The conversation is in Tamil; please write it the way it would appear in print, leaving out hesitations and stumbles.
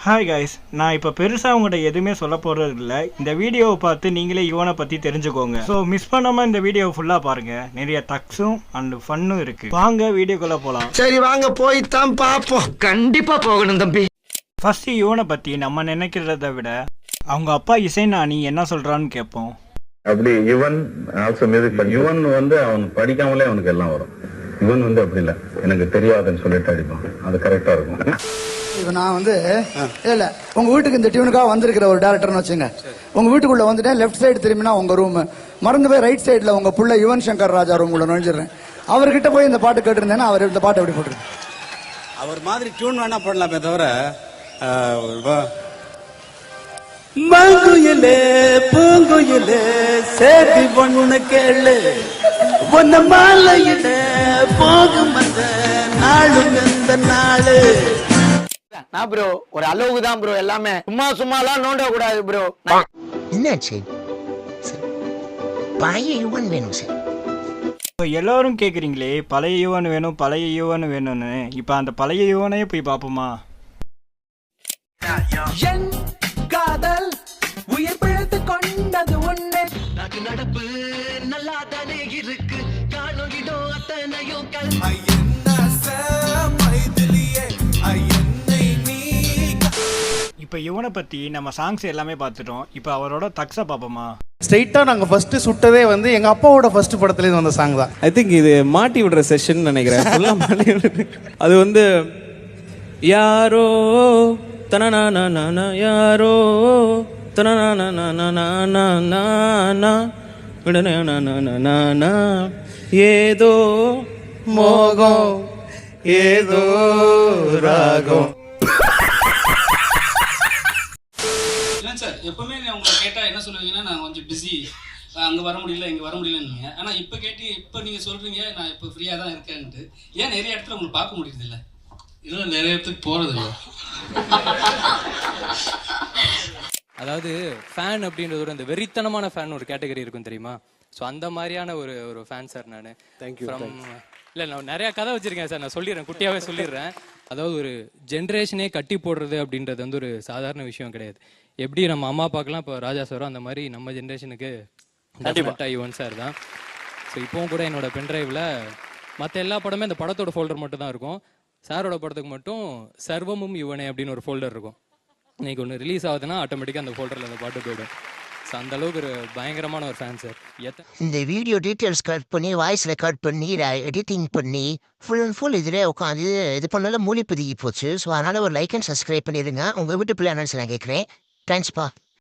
ஹாய் கைஸ், நான் இப்போ பெருசாக உங்கள்கிட்ட எதுவுமே சொல்ல போகிறது இல்லை. இந்த வீடியோவை பார்த்து நீங்களே யுவனை பற்றி தெரிஞ்சுக்கோங்க. ஸோ மிஸ் பண்ணாமல் இந்த வீடியோவை ஃபுல்லாக பாருங்கள். நிறைய டக்ஸும் அண்ட் ஃபன்னும் இருக்குது. வாங்க வீடியோக்குள்ளே போகலாம். சரி வாங்க போய் தான் பார்ப்போம். கண்டிப்பா போகணும் தம்பி. ஃபஸ்ட்டு யுவனை பற்றி நம்ம நினைக்கிறத விட அவங்க அப்பா இசைஞானி என்ன சொல்கிறான்னு கேட்போம். அப்படி யுவன் ஆல்சோ மியூசிக் யுவன் அவன் படிக்காமலே அவனுக்கு எல்லாம் வரும். யுவன் அப்படி இல்லை, எனக்கு தெரியாதுன்னு சொல்லிட்டு அடிப்பான். அது கரெக்டா இருக்கும். இப்போ நான் இல்ல உங்க வீட்டுக்கு இந்த டியூனுக்காக வந்திருக்கிற ஒரு டேரக்டர்னு வச்சுங்க. உங்க வீட்டுக்குள்ள வந்துட்டேன், லெஃப்ட் சைடு திரும்பினா உங்க ரூம், மறந்து போய் ரைட் சைடுல உங்க புள்ள யுவன் சங்கர் ராஜா ரூம் உள்ள நுழைஞ்சிடுறேன். அவர்கிட்ட போய் இந்த பாட்டு கேட்டிருந்தேன்னா அவர் இந்த பாட்டு எப்படி போட்டுருக்கு. அவர் மாதிரி டியூன் வேணா போடலாமே தவிர மங்குயிலே பூங்குயிலே சேதி பொண்ணு கேளு ஒன்ன மாலையில போகும் அந்த நாளும் இந்த நாளு. நான் ப்ரோ ஒரு அளவுக்கு தான் ப்ரோ, எல்லாமே சும்மாலாம் நோண்ட கூடாது ப்ரோ. என்னாச்சு? பழைய யுவன் வேணும் சார். இப்போ எல்லோரும் கேட்குறீங்களே பழைய யுவன் வேணும் பழைய யுவன் வேணும்னு. இப்போ அந்த பழைய யுவனையே போய் பார்ப்போமா? காதல் உயிர் பிழைத்து கொண்டது ஒண்ணு. நடப்பு நல்லா தானே இருக்கு, காணோகிடோ அத்தனையும் இப்போ யுவனை பற்றி நம்ம சாங்ஸ் எல்லாமே பார்த்துட்டோம். இப்போ அவரோட தக்ஸை பார்ப்போமா? ஸ்ட்ரைட்டா நாங்க ஃபர்ஸ்ட் சுட்டதே எங்க அப்பாவோட ஃபர்ஸ்ட் படத்துல இருந்து வந்த சாங் தான். ஐ திங்க் இது மாட்டி விடுற செஷன் நினைக்கிறேன். அது யாரோ தனனா யாரோ தனனா ஏதோ மோகம் ஏதோ ராகம். சார் எப்பவுமே உங்களை கேட்டா என்ன சொல்லுவீங்கன்னா நான் கொஞ்சம் பிஸி, அங்கே வர முடியல இங்கே வர முடியலன்னு. ஆனால் இப்போ நீங்கள் சொல்கிறீங்க நான் இப்போ ஃப்ரீயாக தான் இருக்கேன்ட்டு. ஏன் நிறைய இடத்துல உங்களுக்கு பார்க்க முடியுறதில்ல? இல்லை நிறைய இடத்துக்கு போகிறதில்ல. அதாவது ஃபேன் அப்படின்றதோட அந்த வெறித்தனமான ஃபேன் ஒரு கேட்டகரி இருக்கும் தெரியுமா? ஸோ அந்த மாதிரியான ஒரு ஃபேன் சார் நான். தேங்க்யூ. இல்லை நான் நிறையா கதை வச்சுருக்கேன் சார், நான் சொல்லிடுறேன், குட்டியாகவே சொல்லிடுறேன். அதாவது ஒரு ஜென்ரேஷனே கட்டி போடுறது அப்படின்றது ஒரு சாதாரண விஷயம் கிடையாது. எப்படி நம்ம அம்மா அப்பாக்கெல்லாம் இப்போ ராஜா சாரோ அந்த மாதிரி நம்ம ஜென்ரேஷனுக்கு டெஃபினட்டாக யுவன் சார் தான். ஸோ இப்போவும் கூட என்னோட பென்ட்ரைவில் மற்ற எல்லா படமே அந்த படத்தோட ஃபோல்டர் மட்டும் தான் இருக்கும். சாரோட படத்துக்கு மட்டும் சர்வமும் யுவனே அப்படின்னு ஒரு ஃபோல்டர் இருக்கும். இன்னைக்கு ஒன்று ரிலீஸ் ஆகுதுன்னா ஆட்டோமேட்டிக்காக அந்த ஃபோல்டரில் அந்த பாட்டு போயிடும். ஸோ அந்த அளவுக்கு ஒரு பயங்கரமான ஒரு ஃபேன் சார். இந்த வீடியோ டீட்டெயில்ஸ் கட் பண்ணி வாய்ஸ் ரெக்கார்ட் பண்ணி எடிட்டிங் பண்ணி ஃபுல் அண்ட் ஃபுல் இதில் உட்காந்து இது பண்ணாலும் மூலிப்பதுகி போச்சு. ஸோ அதனால் ஒரு லைக் அண்ட் சப்ஸ்கிரைப் பண்ணிடுங்க. உங்கள் வீட்டு பிள்ளை நான் கேட்குறேன். தேங்க்ஸ்ப்பா.